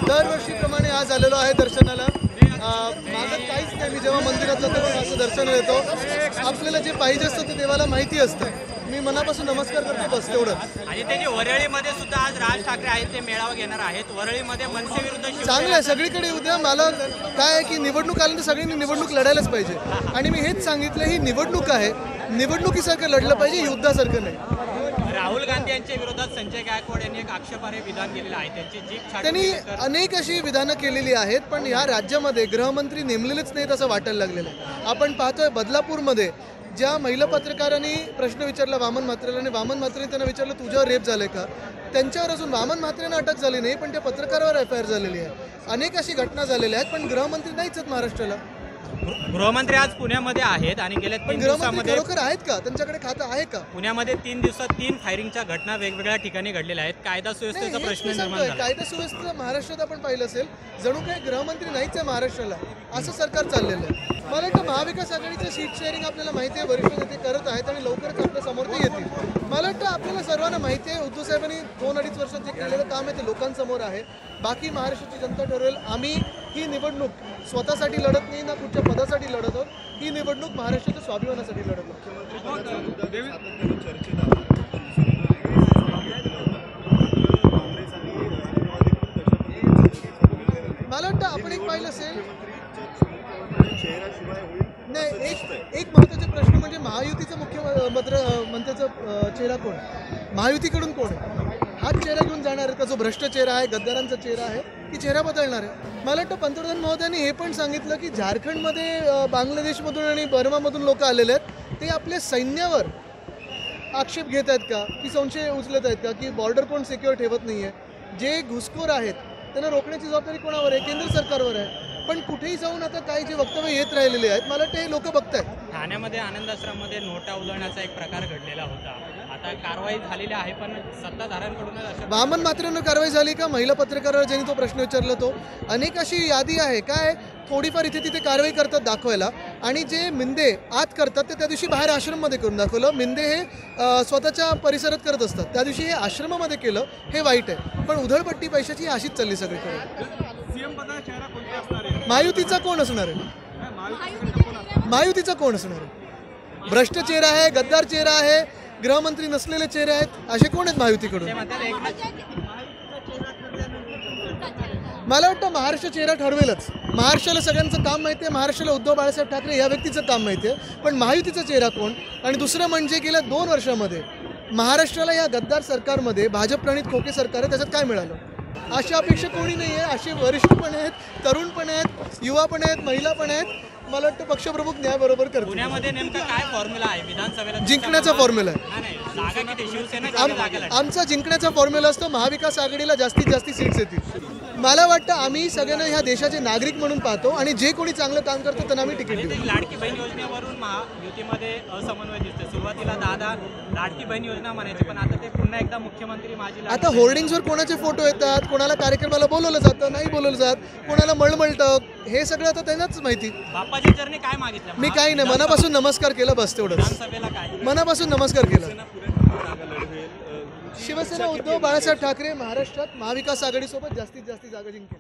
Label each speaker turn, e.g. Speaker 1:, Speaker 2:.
Speaker 1: दरवर्षीप्रमाणे आज आलेलो आहे दर्शनाला। मागत काहीच नाही, मी जेव्हा मंदिरात जातो तेव्हा असं दर्शन येतो। आपल्याला जे पाहिजे असतं ते देवाला माहिती असतं। मी मनापासून नमस्कार करतो, बस तेवढंच।
Speaker 2: आणि ते जे वरळीमध्ये सुद्धा आज राज ठाकरे आहेत ते मेळावा घेणार आहेत। वरळीमध्ये मनसे विरुद्ध शिवसेना
Speaker 1: चांगलं आहे, सगळीकडे उद्या मला काय आहे की निवडणूक आल्यानंतर सगळ्यांनी निवडणूक लढायलाच पाहिजे। आणि मी हेच सांगितलं, ही निवडणूक आहे, निवडणुकीसारखं लढलं पाहिजे, युद्धासारखं नाही।
Speaker 2: राहुल गांधी यांच्या विरोधात संजय गायकवाड यांनी एक आक्षेपार्ह विधान केलेलं आहे। त्यांची जीप
Speaker 1: त्यांनी अनेक अशी विधानं केलेली आहेत, पण या राज्यामध्ये गृहमंत्री नेमलेलेच नाहीत असं वाटायला लागलेलं आहे। आपण पाहतोय बदलापूरमध्ये ज्या महिला पत्रकारांनी प्रश्न विचारला वामन म्हात्रेला, आणि वामन म्हात्रेने त्यांना विचारलं तुझ्यावर रेप झाले का, त्यांच्यावर अजून वामन म्हात्रेंना अटक झाली नाही, पण त्या पत्रकारावर FIR झालेली आहे। अनेक अशी घटना झालेल्या आहेत, पण गृहमंत्री नाहीच आहेत महाराष्ट्राला।
Speaker 2: गृहमंत्री आज पुण्यामध्ये आहेत आणि गेल्या 3 दिवसांमध्ये
Speaker 1: खरोखर आहेत का, त्यांच्याकडे खातं आहे का?
Speaker 2: पुण्यामध्ये 3 दिवसात 3 फायरिंगच्या घटना वेगवेगळ्या ठिकाणी घडलेल्या आहेत। कायदा सुव्यवस्थेचा प्रश्न निर्माण झाला।
Speaker 1: कायदा सुव्यवस्था महाराष्ट्रात आपण पाहिलं असेल, जणू काही गृहमंत्री नाहीच आहे महाराष्ट्राला, असं सरकार चाललेलं आहे। मला वाटतं महाविकास आघाडीचं सीट शेअरिंग आपल्याला माहिती आहे, वरिष्ठ नेते करत आहेत आणि लवकरच आपल्या समोर ते येतील। मला वाटतं आपल्याला सर्वांना माहिती आहे, उद्धव साहेबांनी 2-2.5 वर्षात जे केलेलं काम आहे ते लोकांसमोर आहे। बाकी महाराष्ट्राची जनता ठरवेल। आम्ही ही निवडणूक स्वतःसाठी लढत नाही ना कुठच्या पदासाठी लढत आहोत, ही निवडणूक महाराष्ट्राच्या स्वाभिमानासाठी लढत आहोत। मला वाटतं आपण एक पाहिलं असेल, नाही एक महत्त्वाचे प्रश्न म्हणजे महायुतीचं मुख्यमंत्र्याचा चेहरा कोण, महायुतीकडून कोण आहे? हाच चेहरा घेऊन जाणार आहे का जो भ्रष्ट चेहरा आहे, गद्दारांचा चेहरा आहे, की चेहरा बदलणार आहे? मला वाटतं पंतप्रधान महोदयांनी हे पण सांगितलं की झारखंडमध्ये बांगलादेशमधून आणि बर्मामधून लोक आलेले आहेत, ते आपल्या सैन्यावर आक्षेप घेत आहेत का, की संशय उचलत आहेत का, की बॉर्डर कोण सिक्युअर ठेवत नाही आहे? जे घुसखोर आहेत त्यांना रोखण्याची जबाबदारी कोणावर आहे? केंद्र सरकारवर आहे। पण कुठेही जाऊन आता काही जे वक्तव्य येत राहिलेले आहेत, मला वाटतं हे लोक बघतायत।
Speaker 2: ठाण्यामध्ये आनंद आश्रममध्ये नोटा उधळण्याचा एक प्रकार घडलेला होता। आता कारवाई झालेली आहे, पण सत्ताधाऱ्यांकडूनच
Speaker 1: वामन म्हात्रेंवर कारवाई झाली का? महिला पत्रकारावर ज्यांनी तो प्रश्न विचारला तो, अनेक अशी यादी आहे। काय थोडीफार इथे तिथे कारवाई करतात दाखवायला, आणि जे मिंदे आत करतात ते त्या दिवशी बाहेर आश्रममध्ये करून दाखवलं। मिंदे हे स्वतःच्या परिसरात करत असतात, त्या दिवशी हे आश्रमामध्ये केलं, हे वाईट आहे। पण उधळपट्टी पैशाची अशीच चालली सगळीकडे। महायुतीचा कोण असणार आहे? महायुतीचा कोण असणार आहे? भ्रष्ट चेहरा आहे, गद्दार चेहरा आहे, गृहमंत्री नसलेले चेहरे आहेत, असे कोण आहेत महायुतीकडून? मला वाटतं महाराष्ट्र चेहरा ठरवेलच। महाराष्ट्राला सगळ्यांचं काम माहिती आहे, महाराष्ट्राला उद्धव बाळासाहेब ठाकरे या व्यक्तीचं काम माहिती आहे, पण महायुतीचा चेहरा कोण? आणि दुसरं म्हणजे गेल्या 2 वर्षामध्ये महाराष्ट्राला या गद्दार सरकारमध्ये भाजप प्रणित खोके सरकार आहे, त्याच्यात काय मिळालं? अशा अपेक्षा कोणी नाही आहे। असे वरिष्ठ पण आहेत, तरुण पण आहेत, युवा पण आहेत, महिला पण आहेत। मला वाटतं पक्षप्रमुख न्याय बरोबर करतात।
Speaker 2: पुण्यामध्ये नेमका काय फॉर्म्युला आहे विधानसभेला?
Speaker 1: जिंकण्याचा फॉर्म्युला
Speaker 2: आहे। जागा किती शिवसेना
Speaker 1: आमचा जिंकण्याचा फॉर्म्युला असतो, महाविकास आघाडीला जास्तीत जास्त सीट्स येतील। मला वाटतं आम्ही सगळ्यांना ह्या देशाचे नागरिक म्हणून पाहतो, आणि जे कोणी चांगलं काम करतो त्यांना आम्ही तिकीट देऊ।
Speaker 2: लाडकी बहीण योजनेवरून महायुतीमध्ये असमन्वय दिसते। सुरुवातीला 10 लाडकी बहीण योजना म्हणायची, पण आता ते पुन्हा एकदा मुख्यमंत्री माझी
Speaker 1: आता होर्डिंग्सवर कोणाचे फोटो येतात, कोणाला कार्यक्रमाला बोलवलं जातं, नाही बोलवलं जात, कोणाला मळमळतं, हे सगळं आता त्यांनाच माहिती।
Speaker 2: बाप्पाजी चरणी काय मागितलं?
Speaker 1: मी काही नाही, मनापासून नमस्कार केला, बस तेवढंच।
Speaker 2: विधानसभेला काय
Speaker 1: मनापासून नमस्कार केला। शिवसेना उद्धव बाळासाहेब ठाकरे महाराष्ट्रात महाविकास आघाडीसोबत जास्तीत जास्त जागा जिंकेल।